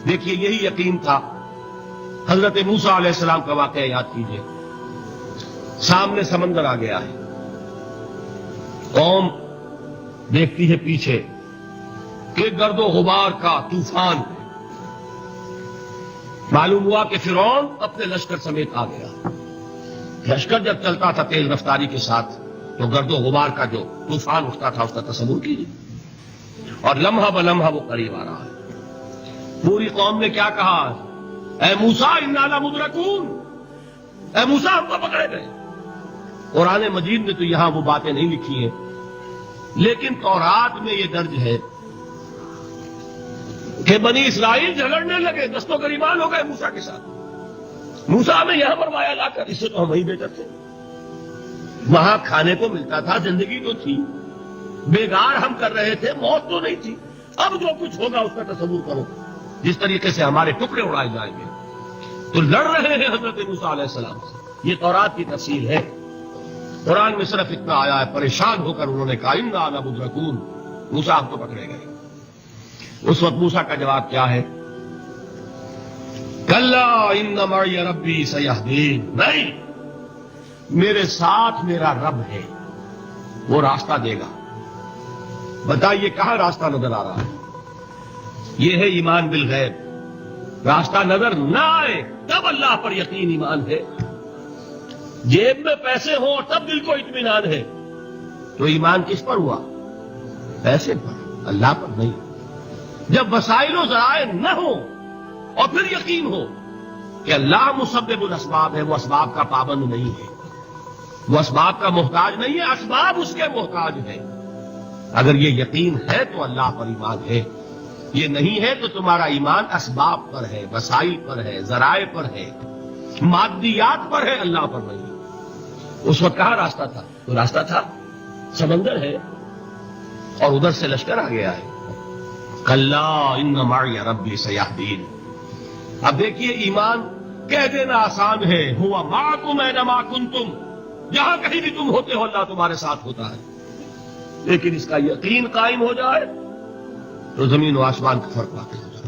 دیکھیے یہی یقین تھا. حضرت موسیٰ علیہ السلام کا واقعہ یاد کیجیے. سامنے سمندر آ گیا ہے، قوم دیکھتی ہے پیچھے کہ گرد و غبار کا طوفان ہے. معلوم ہوا کہ فرعون اپنے لشکر سمیت آ گیا. لشکر جب چلتا تھا تیز رفتاری کے ساتھ تو گرد و غبار کا جو طوفان اٹھتا تھا اس کا تصور کیجیے. اور لمحہ بلمحہ وہ قریب آ رہا ہے. پوری قوم نے کیا کہا؟ اے موسیٰ انا لمدرکون، اے موسیٰ ہم تو پکڑے گئے. قرآن مجید نے تو یہاں وہ باتیں نہیں لکھی ہیں، لیکن تورات میں یہ درج ہے کہ بنی اسرائیل جھگڑنے لگے، دست و گریبان ہو گئے موسیٰ کے ساتھ. موسیٰ میں یہاں فرمایا لا کر، اس سے تو ہم وہی بہتر تھے. وہاں کھانے کو ملتا تھا، زندگی تو تھی، بیگار ہم کر رہے تھے، موت تو نہیں تھی. اب جو کچھ ہوگا اس کا تصور کرو، جس طریقے سے ہمارے ٹکڑے اڑائے جائیں گے. تو لڑ رہے ہیں حضرت موسیٰ علیہ السلام سے. یہ تورات کی تفصیل ہے. قرآن میں صرف اتنا آیا ہے، پریشان ہو کر انہوں نے کہا انا لمدرکون، موسیٰ ہم تو پکڑے گئے. اس وقت موسیٰ کا جواب کیا ہے؟ کلا ان معی ربی سیہدین، نہیں، میرے ساتھ میرا رب ہے، وہ راستہ دے گا. بتائیے کہاں راستہ نظر آ رہا ہے؟ یہ ہے ایمان بالغیب. راستہ نظر نہ آئے تب اللہ پر یقین ایمان ہے. جیب میں پیسے ہوں اور تب دل کو اطمینان ہے تو ایمان کس پر ہوا؟ پیسے پر، اللہ پر نہیں. جب وسائل و ذرائع نہ ہو اور پھر یقین ہو کہ اللہ مسبب الاسباب ہے، وہ اسباب کا پابند نہیں ہے، وہ اسباب کا محتاج نہیں ہے، اسباب اس کے محتاج ہے. اگر یہ یقین ہے تو اللہ پر ایمان ہے. یہ نہیں ہے تو تمہارا ایمان اسباب پر ہے، وسائل پر ہے، ذرائع پر ہے، مادیات پر ہے، اللہ پر نہیں. اس وقت کہاں راستہ تھا؟ تو راستہ تھا سمندر ہے اور ادھر سے لشکر آ گیا ہے. کلا ان معی ربی سیہدین. اب دیکھیے ایمان کہہ دینا آسان ہے، ہوا معکم اینما کنتم، جہاں کہیں بھی تم ہوتے ہو اللہ تمہارے ساتھ ہوتا ہے. لیکن اس کا یقین قائم ہو جائے تو زمین و آسمان کا فرق واقع ہو جائے.